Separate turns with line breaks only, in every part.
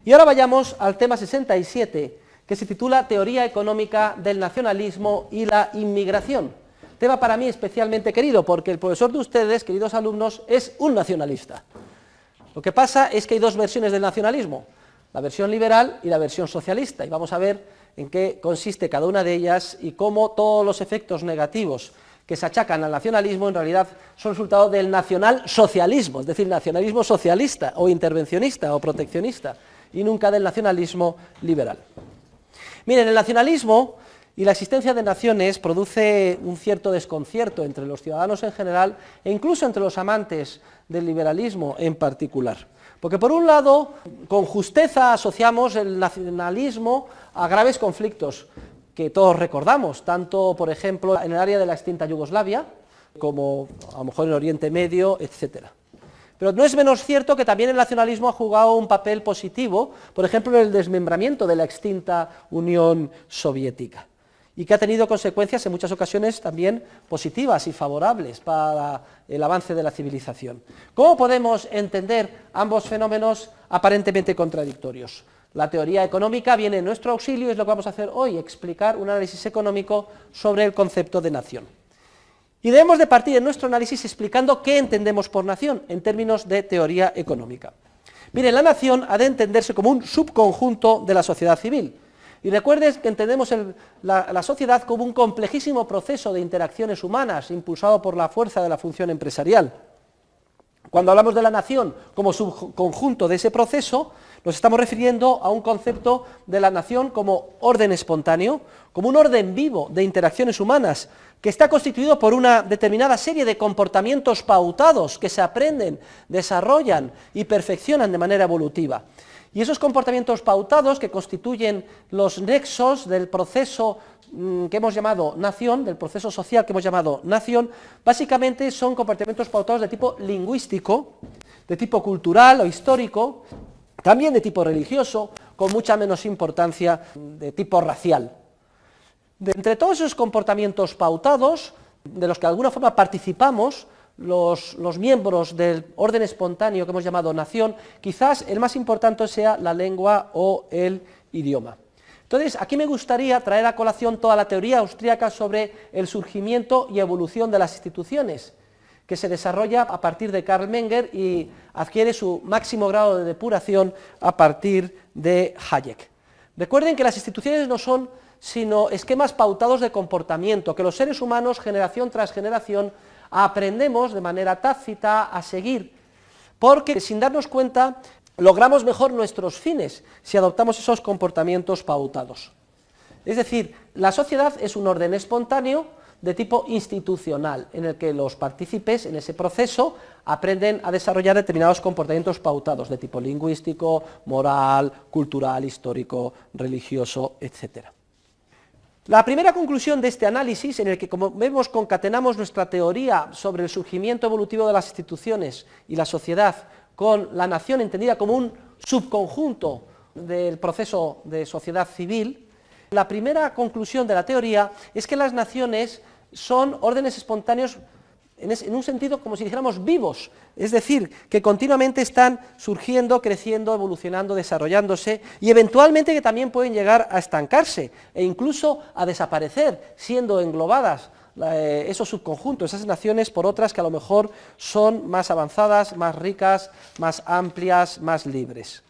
Y ahora vayamos al tema 67, que se titula Teoría económica del nacionalismo y la inmigración. Tema para mí especialmente querido, porque el profesor de ustedes, queridos alumnos, es un nacionalista. Lo que pasa es que hay dos versiones del nacionalismo, la versión liberal y la versión socialista, y vamos a ver en qué consiste cada una de ellas y cómo todos los efectos negativos que se achacan al nacionalismo en realidad son resultado del nacionalsocialismo, es decir, nacionalismo socialista o intervencionista o proteccionista, y nunca del nacionalismo liberal. Miren, el nacionalismo y la existencia de naciones produce un cierto desconcierto entre los ciudadanos en general e incluso entre los amantes del liberalismo en particular. Porque por un lado, con justeza asociamos el nacionalismo a graves conflictos que todos recordamos, tanto por ejemplo en el área de la extinta Yugoslavia, como a lo mejor en Oriente Medio, etcétera. Pero no es menos cierto que también el nacionalismo ha jugado un papel positivo, por ejemplo en el desmembramiento de la extinta Unión Soviética, y que ha tenido consecuencias en muchas ocasiones también positivas y favorables para el avance de la civilización. ¿Cómo podemos entender ambos fenómenos aparentemente contradictorios? La teoría económica viene en nuestro auxilio y es lo que vamos a hacer hoy, explicar un análisis económico sobre el concepto de nación. Y debemos de partir en nuestro análisis explicando qué entendemos por nación en términos de teoría económica. Miren, la nación ha de entenderse como un subconjunto de la sociedad civil. Y recuerden que entendemos la sociedad como un complejísimo proceso de interacciones humanas impulsado por la fuerza de la función empresarial. Cuando hablamos de la nación como subconjunto de ese proceso, nos estamos refiriendo a un concepto de la nación como orden espontáneo, como un orden vivo de interacciones humanas, que está constituido por una determinada serie de comportamientos pautados que se aprenden, desarrollan y perfeccionan de manera evolutiva. Y esos comportamientos pautados que constituyen los nexos del proceso que hemos llamado nación, del proceso social que hemos llamado nación, básicamente son comportamientos pautados de tipo lingüístico, de tipo cultural o histórico, también de tipo religioso, con mucha menos importancia de tipo racial. De entre todos esos comportamientos pautados, de los que de alguna forma participamos, los miembros del orden espontáneo que hemos llamado nación, quizás el más importante sea la lengua o el idioma. Entonces, aquí me gustaría traer a colación toda la teoría austríaca sobre el surgimiento y evolución de las instituciones, que se desarrolla a partir de Karl Menger y adquiere su máximo grado de depuración a partir de Hayek. Recuerden que las instituciones no son sino esquemas pautados de comportamiento, que los seres humanos, generación tras generación, aprendemos de manera tácita a seguir, porque sin darnos cuenta logramos mejor nuestros fines si adoptamos esos comportamientos pautados. Es decir, la sociedad es un orden espontáneo de tipo institucional, en el que los partícipes en ese proceso aprenden a desarrollar determinados comportamientos pautados de tipo lingüístico, moral, cultural, histórico, religioso, etc. La primera conclusión de este análisis, en el que, como vemos, concatenamos nuestra teoría sobre el surgimiento evolutivo de las instituciones y la sociedad con la nación entendida como un subconjunto del proceso de sociedad civil, la primera conclusión de la teoría es que las naciones son órdenes espontáneos en un sentido como si dijéramos vivos, es decir, que continuamente están surgiendo, creciendo, evolucionando, desarrollándose y eventualmente que también pueden llegar a estancarse e incluso a desaparecer, siendo englobadas esos subconjuntos, esas naciones por otras que a lo mejor son más avanzadas, más ricas, más amplias, más libres.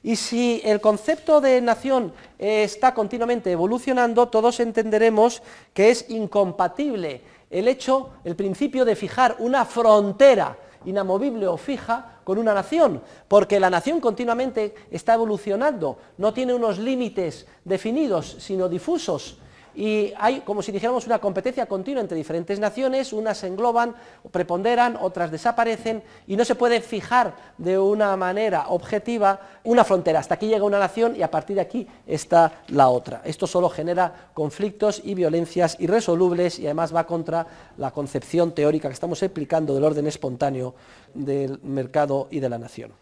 Y si el concepto de nación está continuamente evolucionando, todos entenderemos que es incompatible el principio de fijar una frontera inamovible o fija con una nación, porque la nación continuamente está evolucionando, no tiene unos límites definidos, sino difusos, y hay, como si dijéramos, una competencia continua entre diferentes naciones, unas se engloban, preponderan, otras desaparecen, y no se puede fijar de una manera objetiva una frontera, hasta aquí llega una nación y a partir de aquí está la otra. Esto solo genera conflictos y violencias irresolubles y además va contra la concepción teórica que estamos explicando del orden espontáneo del mercado y de la nación.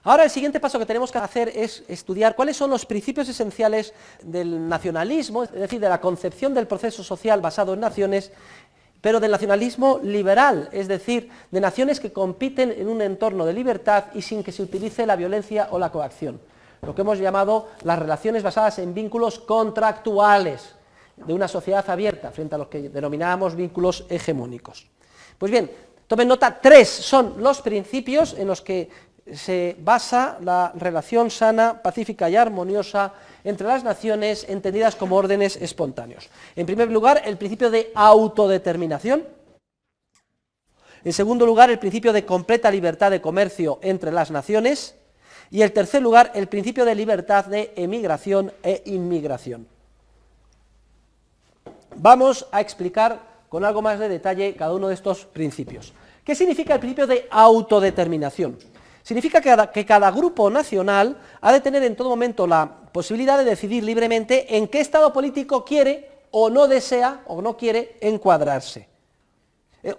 Ahora el siguiente paso que tenemos que hacer es estudiar cuáles son los principios esenciales del nacionalismo, es decir, de la concepción del proceso social basado en naciones, pero del nacionalismo liberal, es decir, de naciones que compiten en un entorno de libertad y sin que se utilice la violencia o la coacción, lo que hemos llamado las relaciones basadas en vínculos contractuales de una sociedad abierta frente a los que denominábamos vínculos hegemónicos. Pues bien, tomen nota, 3 son los principios en los que se basa la relación sana, pacífica y armoniosa entre las naciones entendidas como órdenes espontáneos. En primer lugar, el principio de autodeterminación. En segundo lugar, el principio de completa libertad de comercio entre las naciones. Y en tercer lugar, el principio de libertad de emigración e inmigración. Vamos a explicar con algo más de detalle cada uno de estos principios. ¿Qué significa el principio de autodeterminación? Significa que cada grupo nacional ha de tener en todo momento la posibilidad de decidir libremente en qué estado político quiere o no desea o no quiere encuadrarse.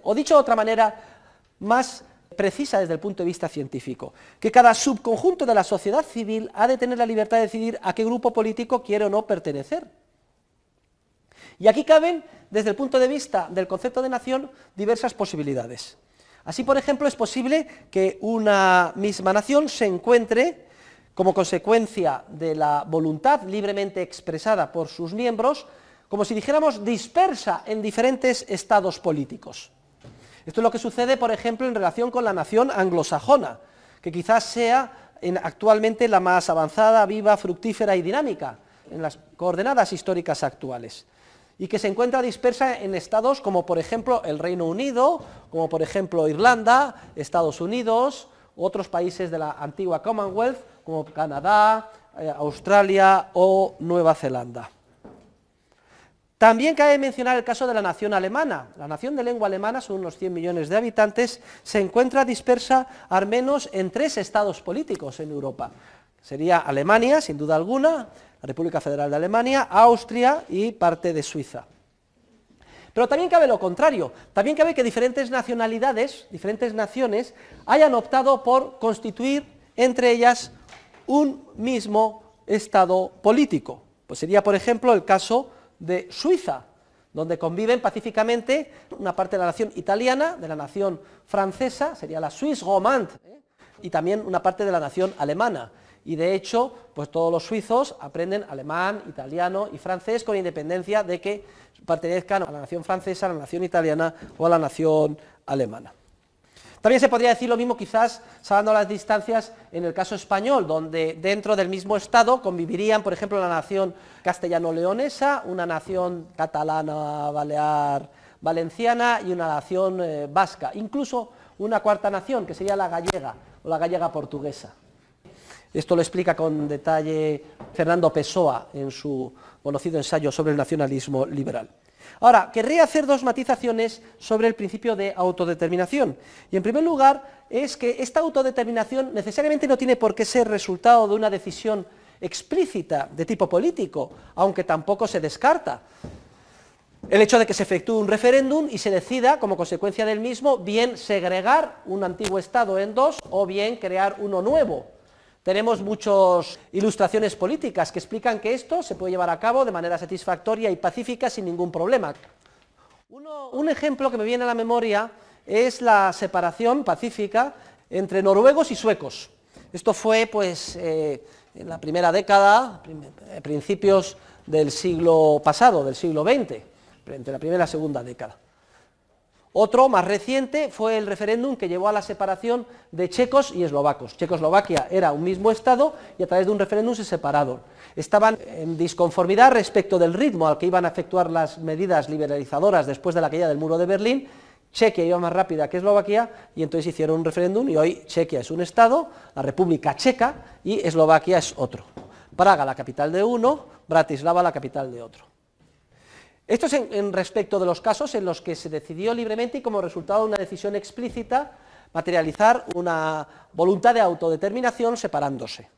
O dicho de otra manera, más precisa desde el punto de vista científico, que cada subconjunto de la sociedad civil ha de tener la libertad de decidir a qué grupo político quiere o no pertenecer. Y aquí caben, desde el punto de vista del concepto de nación, diversas posibilidades. Así, por ejemplo, es posible que una misma nación se encuentre, como consecuencia de la voluntad libremente expresada por sus miembros, como si dijéramos dispersa en diferentes estados políticos. Esto es lo que sucede, por ejemplo, en relación con la nación anglosajona, que quizás sea actualmente la más avanzada, viva, fructífera y dinámica en las coordenadas históricas actuales, y que se encuentra dispersa en estados como por ejemplo el Reino Unido, como por ejemplo Irlanda, Estados Unidos, otros países de la antigua Commonwealth, como Canadá, Australia o Nueva Zelanda. También cabe mencionar el caso de la nación alemana. La nación de lengua alemana, son unos 100 millones de habitantes, se encuentra dispersa al menos en 3 estados políticos en Europa. Sería Alemania, sin duda alguna, la República Federal de Alemania, Austria y parte de Suiza. Pero también cabe lo contrario, también cabe que diferentes nacionalidades, diferentes naciones, hayan optado por constituir entre ellas un mismo estado político. Pues sería, por ejemplo, el caso de Suiza, donde conviven pacíficamente una parte de la nación italiana, de la nación francesa, sería la Suisse romande, y también una parte de la nación alemana. Y de hecho, pues todos los suizos aprenden alemán, italiano y francés con independencia de que pertenezcan a la nación francesa, a la nación italiana o a la nación alemana. También se podría decir lo mismo, quizás salvando las distancias, en el caso español, donde dentro del mismo Estado convivirían, por ejemplo, la nación castellano-leonesa, una nación catalana, balear, valenciana y una nación vasca, incluso una cuarta nación, que sería la gallega o la gallega portuguesa. Esto lo explica con detalle Fernando Pessoa en su conocido ensayo sobre el nacionalismo liberal. Ahora, querría hacer 2 matizaciones sobre el principio de autodeterminación. Y en primer lugar, es que esta autodeterminación necesariamente no tiene por qué ser resultado de una decisión explícita de tipo político, aunque tampoco se descarta el hecho de que se efectúe un referéndum y se decida, como consecuencia del mismo, bien segregar un antiguo Estado en 2 o bien crear uno nuevo. Tenemos muchas ilustraciones políticas que explican que esto se puede llevar a cabo de manera satisfactoria y pacífica sin ningún problema. Un ejemplo que me viene a la memoria es la separación pacífica entre noruegos y suecos. Esto fue pues en la primera década, principios del siglo pasado, del siglo XX, entre la primera y la segunda década. Otro, más reciente, fue el referéndum que llevó a la separación de checos y eslovacos. Checoslovaquia era un mismo Estado y a través de un referéndum se separaron. Estaban en disconformidad respecto del ritmo al que iban a efectuar las medidas liberalizadoras después de la caída del muro de Berlín. Chequia iba más rápida que Eslovaquia y entonces hicieron un referéndum y hoy Chequia es un Estado, la República Checa, y Eslovaquia es otro. Praga la capital de uno, Bratislava la capital de otro. Esto es en respecto de los casos en los que se decidió libremente y como resultado de una decisión explícita materializar una voluntad de autodeterminación separándose.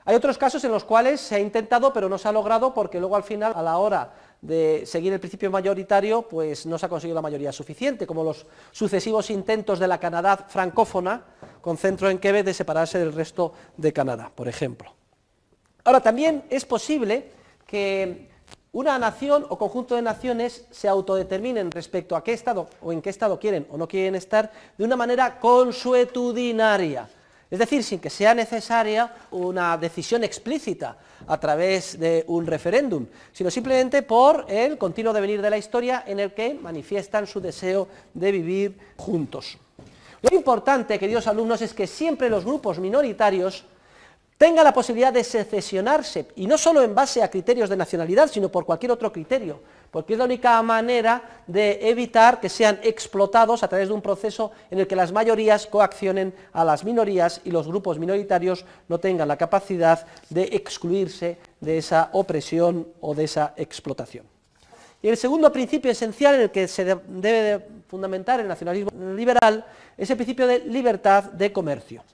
Hay otros casos en los cuales se ha intentado pero no se ha logrado porque luego al final, a la hora de seguir el principio mayoritario, pues no se ha conseguido la mayoría suficiente, como los sucesivos intentos de la Canadá francófona, con centro en Quebec, de separarse del resto de Canadá, por ejemplo. Ahora, también es posible que una nación o conjunto de naciones se autodeterminen respecto a qué estado o en qué estado quieren o no quieren estar de una manera consuetudinaria, es decir, sin que sea necesaria una decisión explícita a través de un referéndum, sino simplemente por el continuo devenir de la historia en el que manifiestan su deseo de vivir juntos. Lo importante, queridos alumnos, es que siempre los grupos minoritarios tenga la posibilidad de secesionarse, y no solo en base a criterios de nacionalidad, sino por cualquier otro criterio, porque es la única manera de evitar que sean explotados a través de un proceso en el que las mayorías coaccionen a las minorías y los grupos minoritarios no tengan la capacidad de excluirse de esa opresión o de esa explotación. Y el segundo principio esencial en el que se debe de fundamentar el nacionalismo liberal es el principio de libertad de comercio.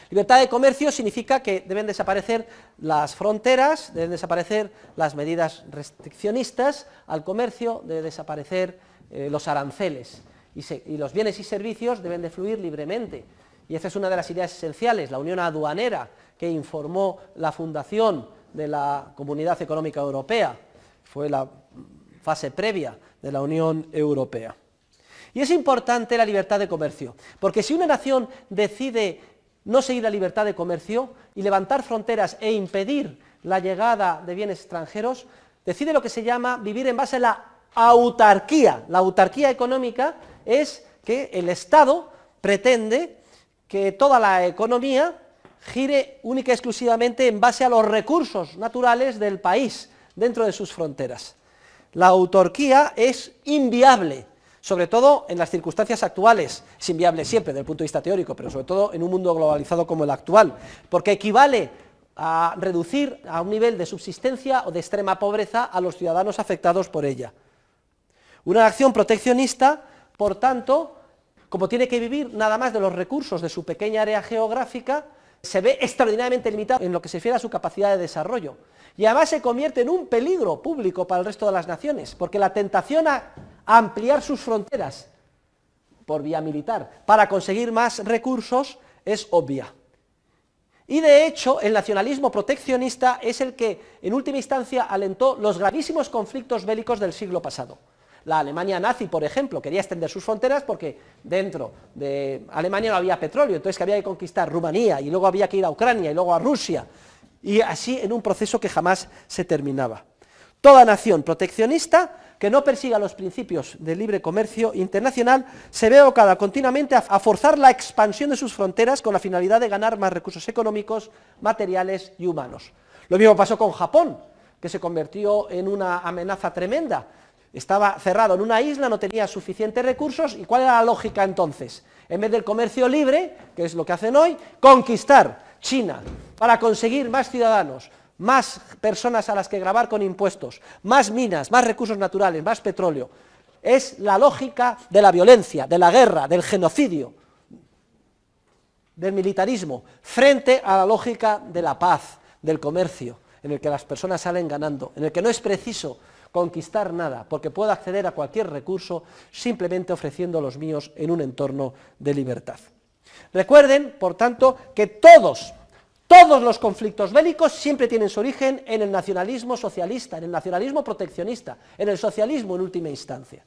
Libertad de comercio significa que deben desaparecer las fronteras, deben desaparecer las medidas restriccionistas al comercio, deben desaparecer los aranceles y los bienes y servicios deben de fluir libremente. Y esta es una de las ideas esenciales, la unión aduanera que informó la fundación de la Comunidad Económica Europea, fue la fase previa de la Unión Europea. Y es importante la libertad de comercio, porque si una nación decide no seguir la libertad de comercio y levantar fronteras e impedir la llegada de bienes extranjeros, decide lo que se llama vivir en base a la autarquía. La autarquía económica es que el Estado pretende que toda la economía gire única y exclusivamente en base a los recursos naturales del país dentro de sus fronteras. La autarquía es inviable, sobre todo en las circunstancias actuales, es inviable siempre desde el punto de vista teórico, pero sobre todo en un mundo globalizado como el actual, porque equivale a reducir a un nivel de subsistencia o de extrema pobreza a los ciudadanos afectados por ella. Una acción proteccionista, por tanto, como tiene que vivir nada más de los recursos de su pequeña área geográfica, se ve extraordinariamente limitado en lo que se refiere a su capacidad de desarrollo. Y además se convierte en un peligro público para el resto de las naciones, porque la tentación a ampliar sus fronteras por vía militar para conseguir más recursos es obvia. Y de hecho el nacionalismo proteccionista es el que en última instancia alentó los gravísimos conflictos bélicos del siglo pasado. La Alemania nazi, por ejemplo, quería extender sus fronteras porque dentro de Alemania no había petróleo, entonces que había que conquistar Rumanía y luego había que ir a Ucrania y luego a Rusia, y así en un proceso que jamás se terminaba. Toda nación proteccionista que no persiga los principios del libre comercio internacional se ve abocada continuamente a forzar la expansión de sus fronteras con la finalidad de ganar más recursos económicos, materiales y humanos. Lo mismo pasó con Japón, que se convirtió en una amenaza tremenda. Estaba cerrado en una isla, no tenía suficientes recursos, ¿y cuál era la lógica entonces? En vez del comercio libre, que es lo que hacen hoy, conquistar China para conseguir más ciudadanos, más personas a las que gravar con impuestos, más minas, más recursos naturales, más petróleo. Es la lógica de la violencia, de la guerra, del genocidio, del militarismo, frente a la lógica de la paz, del comercio, en el que las personas salen ganando, en el que no es preciso conquistar nada, porque puedo acceder a cualquier recurso simplemente ofreciendo los míos en un entorno de libertad. Recuerden, por tanto, que todos los conflictos bélicos siempre tienen su origen en el nacionalismo socialista, en el nacionalismo proteccionista, en el socialismo en última instancia.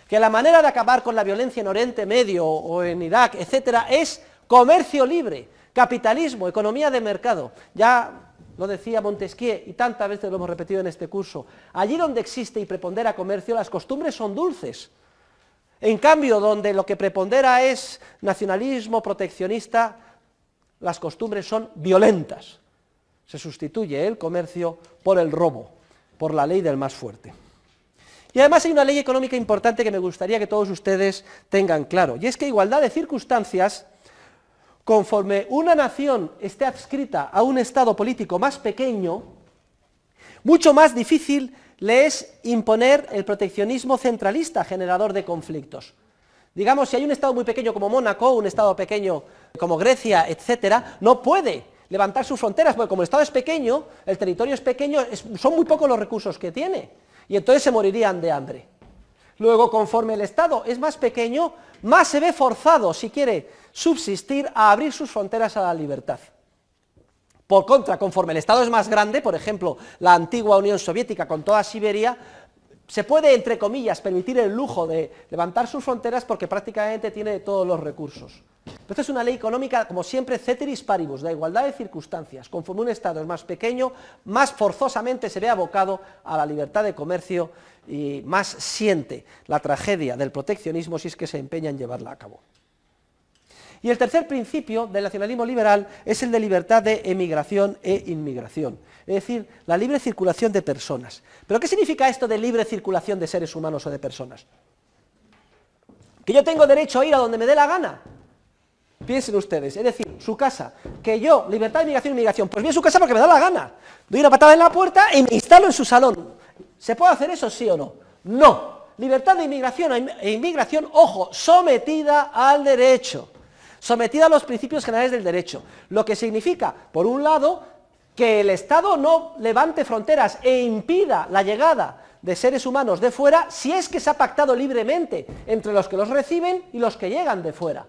Que la manera de acabar con la violencia en Oriente Medio o en Irak, etcétera, es comercio libre, capitalismo, economía de mercado. Ya lo decía Montesquieu y tantas veces lo hemos repetido en este curso. Allí donde existe y prepondera comercio, las costumbres son dulces. En cambio, donde lo que prepondera es nacionalismo proteccionista, las costumbres son violentas. Se sustituye el comercio por el robo, por la ley del más fuerte. Y además hay una ley económica importante que me gustaría que todos ustedes tengan claro, y es que igualdad de circunstancias, conforme una nación esté adscrita a un estado político más pequeño, mucho más difícil le es imponer el proteccionismo centralista generador de conflictos. Digamos, si hay un estado muy pequeño como Mónaco, un estado pequeño como Grecia, etcétera, no puede levantar sus fronteras, porque como el estado es pequeño, el territorio es pequeño, son muy pocos los recursos que tiene, y entonces se morirían de hambre. Luego, conforme el estado es más pequeño, más se ve forzado, si quiere subsistir, a abrir sus fronteras a la libertad. Por contra, conforme el Estado es más grande, por ejemplo, la antigua Unión Soviética con toda Siberia, se puede, entre comillas, permitir el lujo de levantar sus fronteras porque prácticamente tiene todos los recursos. Esta es una ley económica, como siempre, ceteris paribus, la igualdad de circunstancias. Conforme un Estado es más pequeño, más forzosamente se ve abocado a la libertad de comercio y más siente la tragedia del proteccionismo si es que se empeña en llevarla a cabo. Y el tercer principio del nacionalismo liberal es el de libertad de emigración e inmigración, es decir, la libre circulación de personas. ¿Pero qué significa esto de libre circulación de seres humanos o de personas? ¿Que yo tengo derecho a ir a donde me dé la gana? Piensen ustedes, es decir, su casa, que yo, libertad de inmigración e inmigración, pues voy a su casa porque me da la gana, doy una patada en la puerta y me instalo en su salón. ¿Se puede hacer eso, sí o no? No. Libertad de inmigración e inmigración, ojo, sometida al derecho, sometida a los principios generales del derecho, lo que significa, por un lado, que el Estado no levante fronteras e impida la llegada de seres humanos de fuera si es que se ha pactado libremente entre los que los reciben y los que llegan de fuera.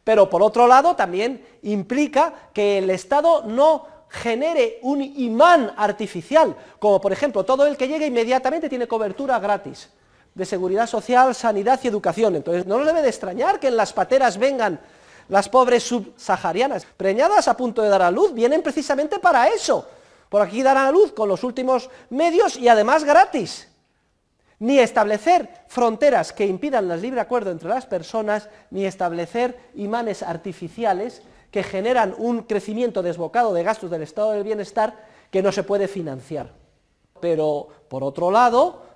Pero por otro lado también implica que el Estado no genere un imán artificial, como por ejemplo todo el que llega inmediatamente tiene cobertura gratis de seguridad social, sanidad y educación. Entonces no nos debe de extrañar que en las pateras vengan las pobres subsaharianas, preñadas a punto de dar a luz, vienen precisamente para eso. Por aquí darán a luz con los últimos medios y además gratis. Ni establecer fronteras que impidan el libre acuerdo entre las personas, ni establecer imanes artificiales que generan un crecimiento desbocado de gastos del estado del bienestar que no se puede financiar. Pero, por otro lado,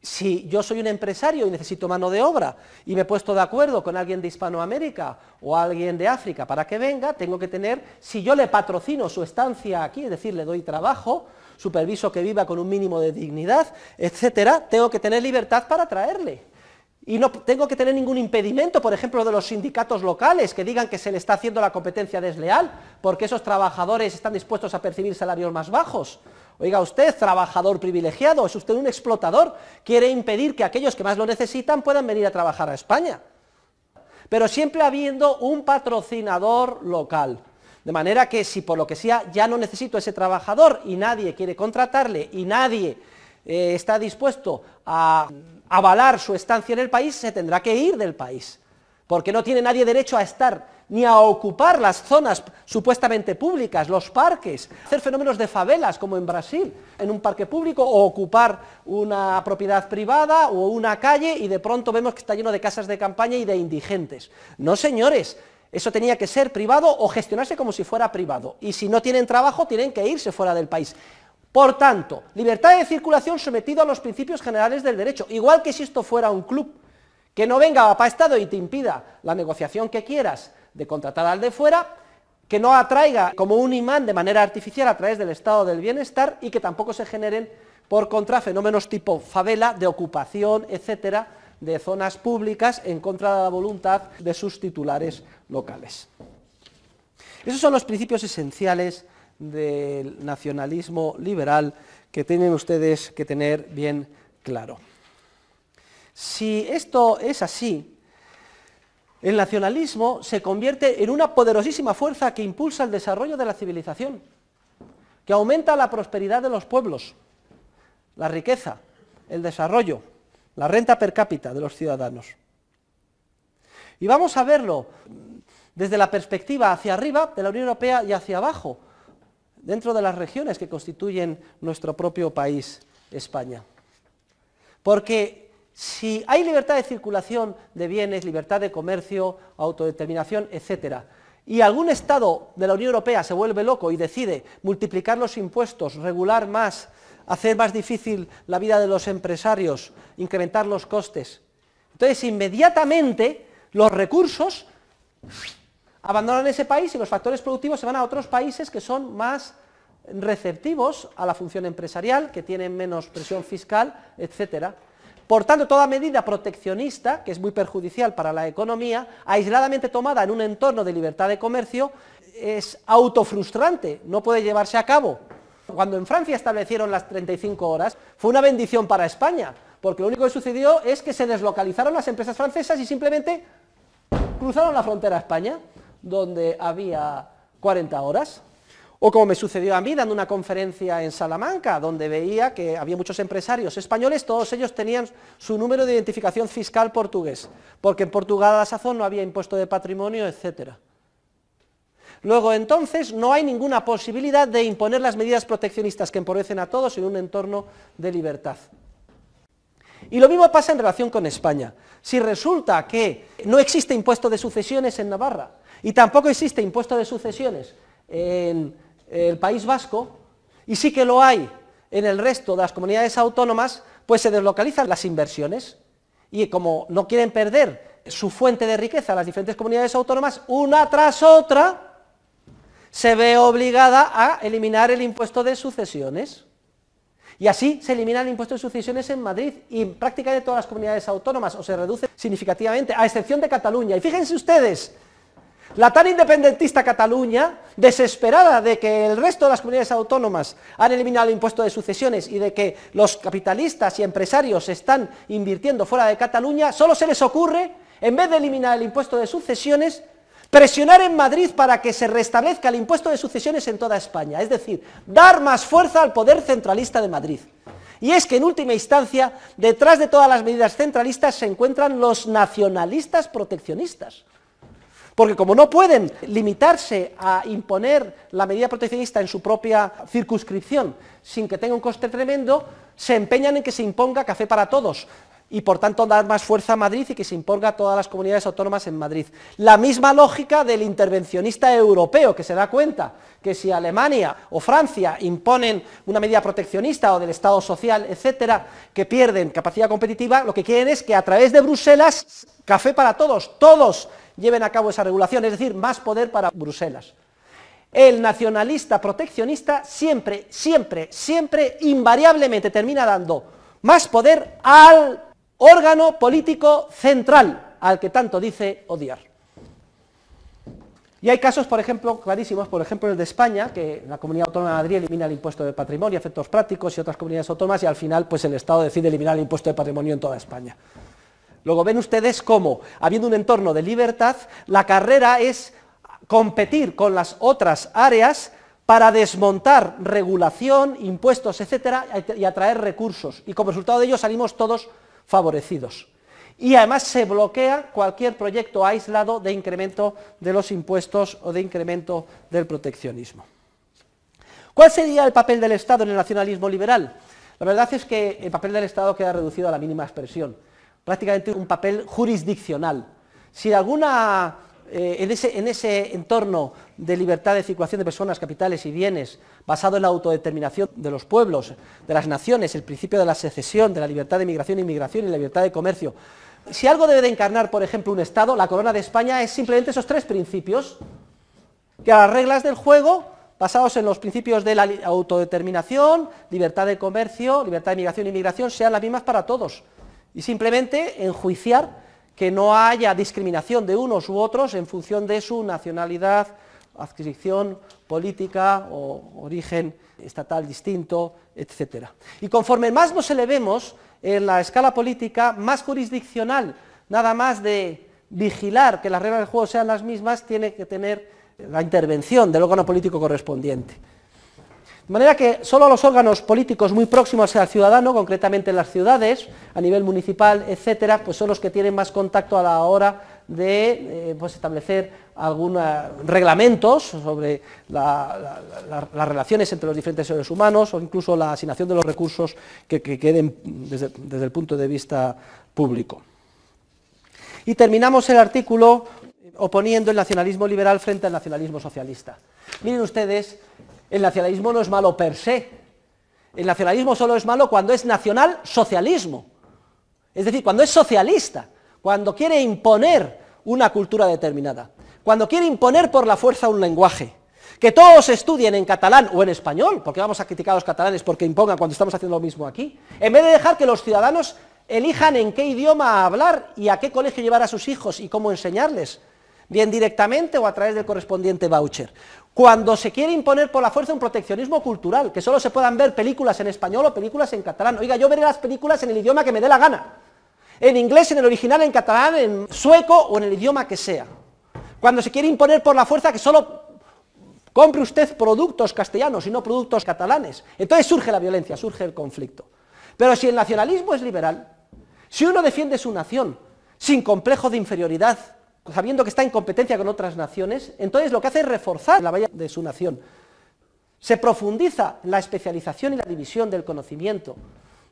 si yo soy un empresario y necesito mano de obra y me he puesto de acuerdo con alguien de Hispanoamérica o alguien de África para que venga, tengo que tener, si yo le patrocino su estancia aquí, es decir, le doy trabajo, superviso que viva con un mínimo de dignidad, etcétera, tengo que tener libertad para traerle. Y no tengo que tener ningún impedimento, por ejemplo, de los sindicatos locales que digan que se le está haciendo la competencia desleal, porque esos trabajadores están dispuestos a percibir salarios más bajos. Oiga usted, trabajador privilegiado, es usted un explotador, quiere impedir que aquellos que más lo necesitan puedan venir a trabajar a España. Pero siempre habiendo un patrocinador local. De manera que si por lo que sea ya no necesito ese trabajador y nadie quiere contratarle y nadie está dispuesto a avalar su estancia en el país, se tendrá que ir del país, porque no tiene nadie derecho a estar ni a ocupar las zonas supuestamente públicas, los parques, hacer fenómenos de favelas como en Brasil, en un parque público, o ocupar una propiedad privada o una calle y de pronto vemos que está lleno de casas de campaña y de indigentes. No, señores, eso tenía que ser privado o gestionarse como si fuera privado, y si no tienen trabajo tienen que irse fuera del país. Por tanto, libertad de circulación sometido a los principios generales del derecho, igual que si esto fuera un club, que no venga a Estado y te impida la negociación que quieras de contratar al de fuera, que no atraiga como un imán de manera artificial a través del estado del bienestar y que tampoco se generen, por contra, fenómenos tipo favela, de ocupación, etcétera, de zonas públicas en contra de la voluntad de sus titulares locales. Esos son los principios esenciales del nacionalismo liberal que tienen ustedes que tener bien claro. Si esto es así, el nacionalismo se convierte en una poderosísima fuerza que impulsa el desarrollo de la civilización, que aumenta la prosperidad de los pueblos, la riqueza, el desarrollo, la renta per cápita de los ciudadanos. Y vamos a verlo desde la perspectiva hacia arriba de la Unión Europea y hacia abajo, dentro de las regiones que constituyen nuestro propio país, España. Porque si hay libertad de circulación de bienes, libertad de comercio, autodeterminación, etcétera, y algún Estado de la Unión Europea se vuelve loco y decide multiplicar los impuestos, regular más, hacer más difícil la vida de los empresarios, incrementar los costes, entonces inmediatamente los recursos abandonan ese país y los factores productivos se van a otros países que son más receptivos a la función empresarial, que tienen menos presión fiscal, etcétera. Por tanto, toda medida proteccionista, que es muy perjudicial para la economía, aisladamente tomada en un entorno de libertad de comercio, es autofrustrante, no puede llevarse a cabo. Cuando en Francia establecieron las 35 horas, fue una bendición para España, porque lo único que sucedió es que se deslocalizaron las empresas francesas y simplemente cruzaron la frontera a España, donde había 40 horas. O como me sucedió a mí dando una conferencia en Salamanca, donde veía que había muchos empresarios españoles, todos ellos tenían su número de identificación fiscal portugués, porque en Portugal a la sazón no había impuesto de patrimonio, etcétera. Luego, entonces, no hay ninguna posibilidad de imponer las medidas proteccionistas que empobrecen a todos en un entorno de libertad. Y lo mismo pasa en relación con España. Si resulta que no existe impuesto de sucesiones en Navarra, y tampoco existe impuesto de sucesiones en el País Vasco, y sí que lo hay en el resto de las comunidades autónomas, pues se deslocalizan las inversiones, y como no quieren perder su fuente de riqueza las diferentes comunidades autónomas, una tras otra, se ve obligada a eliminar el impuesto de sucesiones. Y así se elimina el impuesto de sucesiones en Madrid y prácticamente todas las comunidades autónomas, o se reduce significativamente, a excepción de Cataluña. Y fíjense ustedes, la tan independentista Cataluña, desesperada de que el resto de las comunidades autónomas han eliminado el impuesto de sucesiones y de que los capitalistas y empresarios están invirtiendo fuera de Cataluña, solo se les ocurre, en vez de eliminar el impuesto de sucesiones, presionar en Madrid para que se restablezca el impuesto de sucesiones en toda España, es decir, dar más fuerza al poder centralista de Madrid. Y es que en última instancia, detrás de todas las medidas centralistas se encuentran los nacionalistas proteccionistas. Porque como no pueden limitarse a imponer la medida proteccionista en su propia circunscripción sin que tenga un coste tremendo, se empeñan en que se imponga café para todos, y por tanto dar más fuerza a Madrid y que se imponga a todas las comunidades autónomas en Madrid. La misma lógica del intervencionista europeo, que se da cuenta que si Alemania o Francia imponen una medida proteccionista o del Estado social, etcétera, que pierden capacidad competitiva, lo que quieren es que a través de Bruselas, café para todos, todos lleven a cabo esa regulación, es decir, más poder para Bruselas. El nacionalista proteccionista siempre, siempre, siempre, invariablemente termina dando más poder al órgano político central, al que tanto dice odiar. Y hay casos, por ejemplo, clarísimos, por ejemplo el de España, que la Comunidad Autónoma de Madrid elimina el impuesto de patrimonio, efectos prácticos, y otras comunidades autónomas, y al final pues el Estado decide eliminar el impuesto de patrimonio en toda España. Luego ven ustedes cómo, habiendo un entorno de libertad, la carrera es competir con las otras áreas para desmontar regulación, impuestos, etcétera, y atraer recursos, y como resultado de ello salimos todos favorecidos. Y además se bloquea cualquier proyecto aislado de incremento de los impuestos o de incremento del proteccionismo. ¿Cuál sería el papel del Estado en el nacionalismo liberal? La verdad es que el papel del Estado queda reducido a la mínima expresión, prácticamente un papel jurisdiccional. Si alguna en ese entorno de libertad de circulación de personas, capitales y bienes, basado en la autodeterminación de los pueblos, de las naciones, el principio de la secesión, de la libertad de migración e inmigración y la libertad de comercio, si algo debe de encarnar, por ejemplo, un Estado, la Corona de España, es simplemente esos tres principios, que a las reglas del juego, basados en los principios de la autodeterminación, libertad de comercio, libertad de migración e inmigración, sean las mismas para todos, y simplemente enjuiciar que no haya discriminación de unos u otros en función de su nacionalidad, adscripción política o origen estatal distinto, etc. Y conforme más nos elevemos en la escala política, más jurisdiccional, nada más de vigilar que las reglas del juego sean las mismas, tiene que tener la intervención del órgano político correspondiente. De manera que solo los órganos políticos muy próximos al ciudadano, concretamente en las ciudades, a nivel municipal, etcétera, pues son los que tienen más contacto a la hora de pues establecer algunos reglamentos sobre las relaciones entre los diferentes seres humanos o incluso la asignación de los recursos que queden desde el punto de vista público. Y terminamos el artículo oponiendo el nacionalismo liberal frente al nacionalismo socialista. Miren ustedes, el nacionalismo no es malo per se, el nacionalismo solo es malo cuando es nacional socialismo, es decir, cuando es socialista, cuando quiere imponer una cultura determinada, cuando quiere imponer por la fuerza un lenguaje, que todos estudien en catalán o en español, porque vamos a criticar a los catalanes porque impongan cuando estamos haciendo lo mismo aquí, en vez de dejar que los ciudadanos elijan en qué idioma hablar y a qué colegio llevar a sus hijos y cómo enseñarles, bien directamente o a través del correspondiente voucher. Cuando se quiere imponer por la fuerza un proteccionismo cultural, que solo se puedan ver películas en español o películas en catalán. Oiga, yo veré las películas en el idioma que me dé la gana, en inglés, en el original, en catalán, en sueco o en el idioma que sea. Cuando se quiere imponer por la fuerza que solo compre usted productos castellanos y no productos catalanes. Entonces surge la violencia, surge el conflicto. Pero si el nacionalismo es liberal, si uno defiende su nación sin complejo de inferioridad, sabiendo que está en competencia con otras naciones, entonces lo que hace es reforzar la valla de su nación. Se profundiza en la especialización y la división del conocimiento,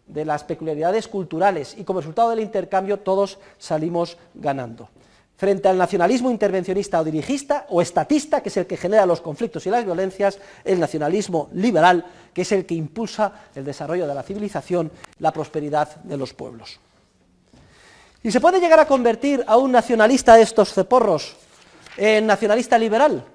de las peculiaridades culturales, y como resultado del intercambio todos salimos ganando. Frente al nacionalismo intervencionista o dirigista o estatista, que es el que genera los conflictos y las violencias, el nacionalismo liberal, que es el que impulsa el desarrollo de la civilización, la prosperidad de los pueblos. ¿Y se puede llegar a convertir a un nacionalista de estos ceporros en nacionalista liberal?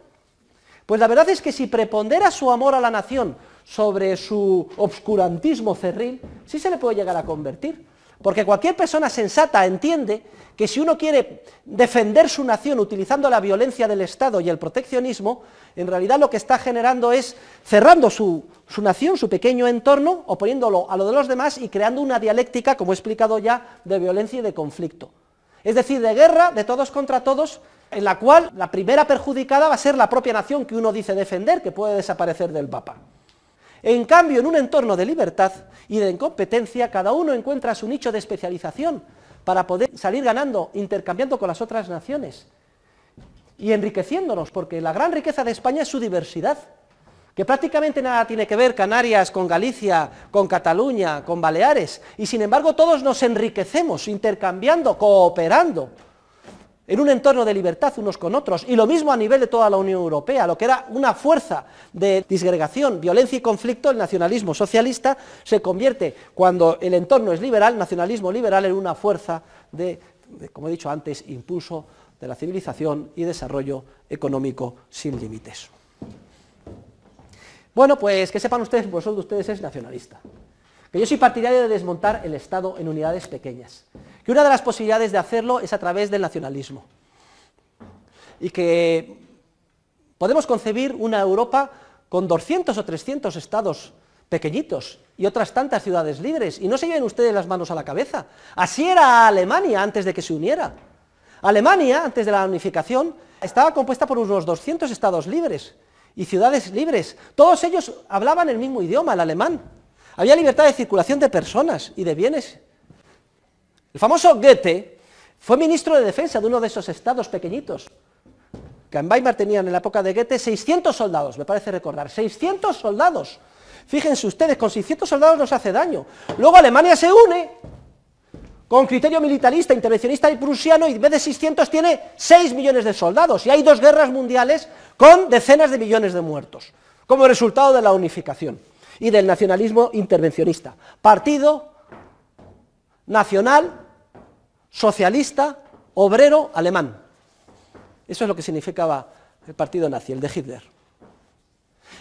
Pues la verdad es que si prepondera su amor a la nación sobre su obscurantismo cerril, sí se le puede llegar a convertir. Porque cualquier persona sensata entiende que si uno quiere defender su nación utilizando la violencia del Estado y el proteccionismo, en realidad lo que está generando es cerrando su nación, su pequeño entorno, oponiéndolo a lo de los demás y creando una dialéctica, como he explicado ya, de violencia y de conflicto. Es decir, de guerra, de todos contra todos, en la cual la primera perjudicada va a ser la propia nación que uno dice defender, que puede desaparecer del mapa. En cambio, en un entorno de libertad y de incompetencia, cada uno encuentra su nicho de especialización para poder salir ganando, intercambiando con las otras naciones y enriqueciéndonos, porque la gran riqueza de España es su diversidad, que prácticamente nada tiene que ver Canarias con Galicia, con Cataluña, con Baleares, y sin embargo todos nos enriquecemos, intercambiando, cooperando, en un entorno de libertad unos con otros, y lo mismo a nivel de toda la Unión Europea. Lo que era una fuerza de disgregación, violencia y conflicto, el nacionalismo socialista, se convierte, cuando el entorno es liberal, nacionalismo liberal, en una fuerza de, como he dicho antes, impulso de la civilización y desarrollo económico sin límites. Bueno, pues que sepan ustedes, pues uno de ustedes es nacionalista, que yo soy partidario de desmontar el Estado en unidades pequeñas, que una de las posibilidades de hacerlo es a través del nacionalismo, y que podemos concebir una Europa con 200 o 300 estados pequeñitos y otras tantas ciudades libres, y no se lleven ustedes las manos a la cabeza. Así era Alemania antes de que se uniera. Alemania, antes de la unificación, estaba compuesta por unos 200 estados libres y ciudades libres. Todos ellos hablaban el mismo idioma, el alemán. Había libertad de circulación de personas y de bienes. El famoso Goethe fue ministro de defensa de uno de esos estados pequeñitos, que en Weimar tenían en la época de Goethe 600 soldados, me parece recordar, 600 soldados. Fíjense ustedes, con 600 soldados no se hace daño. Luego Alemania se une con criterio militarista, intervencionista y prusiano, y en vez de 600 tiene 6 millones de soldados, y hay 2 guerras mundiales con decenas de millones de muertos, como resultado de la unificación y del nacionalismo intervencionista. Partido nacional, socialista, obrero, alemán. Eso es lo que significaba el partido nazi, el de Hitler.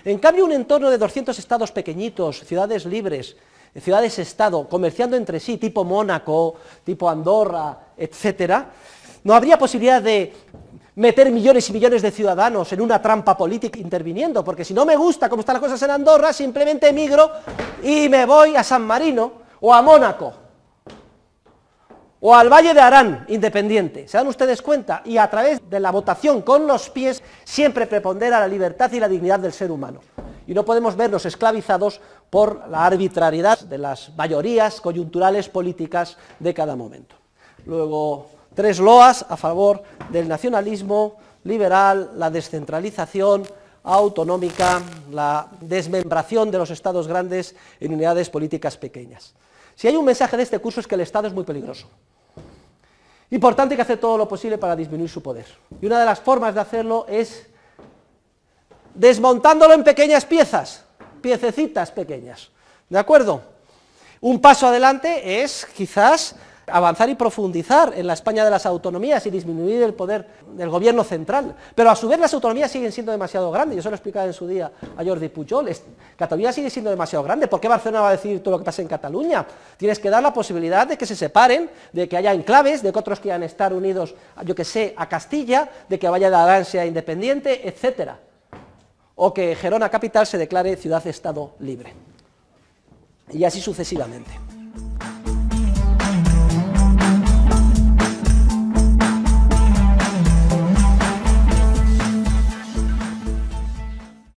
En cambio, un entorno de 200 estados pequeñitos, ciudades libres, ciudades-estado, comerciando entre sí, tipo Mónaco, tipo Andorra, etcétera, no habría posibilidad de meter millones y millones de ciudadanos en una trampa política interviniendo, porque si no me gusta cómo están las cosas en Andorra, simplemente emigro y me voy a San Marino o a Mónaco o al Valle de Arán, independiente. ¿Se dan ustedes cuenta? Y a través de la votación con los pies siempre prepondera la libertad y la dignidad del ser humano. Y no podemos vernos esclavizados por la arbitrariedad de las mayorías coyunturales políticas de cada momento. Luego, 3 loas a favor del nacionalismo liberal, la descentralización autonómica, la desmembración de los estados grandes en unidades políticas pequeñas. Si hay un mensaje de este curso es que el Estado es muy peligroso. Y por tanto hay que hacer todo lo posible para disminuir su poder. Y una de las formas de hacerlo es desmontándolo en pequeñas piezas, piececitas pequeñas. ¿De acuerdo? Un paso adelante es quizás avanzar y profundizar en la España de las autonomías y disminuir el poder del gobierno central, pero a su vez las autonomías siguen siendo demasiado grandes. Yo se lo explicaba en su día a Jordi Pujol. Cataluña sigue siendo demasiado grande. ¿Por qué Barcelona va a decidir todo lo que pasa en Cataluña? Tienes que dar la posibilidad de que se separen, de que haya enclaves, de que otros quieran estar unidos, yo que sé, a Castilla, de que Valle de Arán sea independiente, etcétera, o que Gerona capital se declare ciudad-estado libre, y así sucesivamente.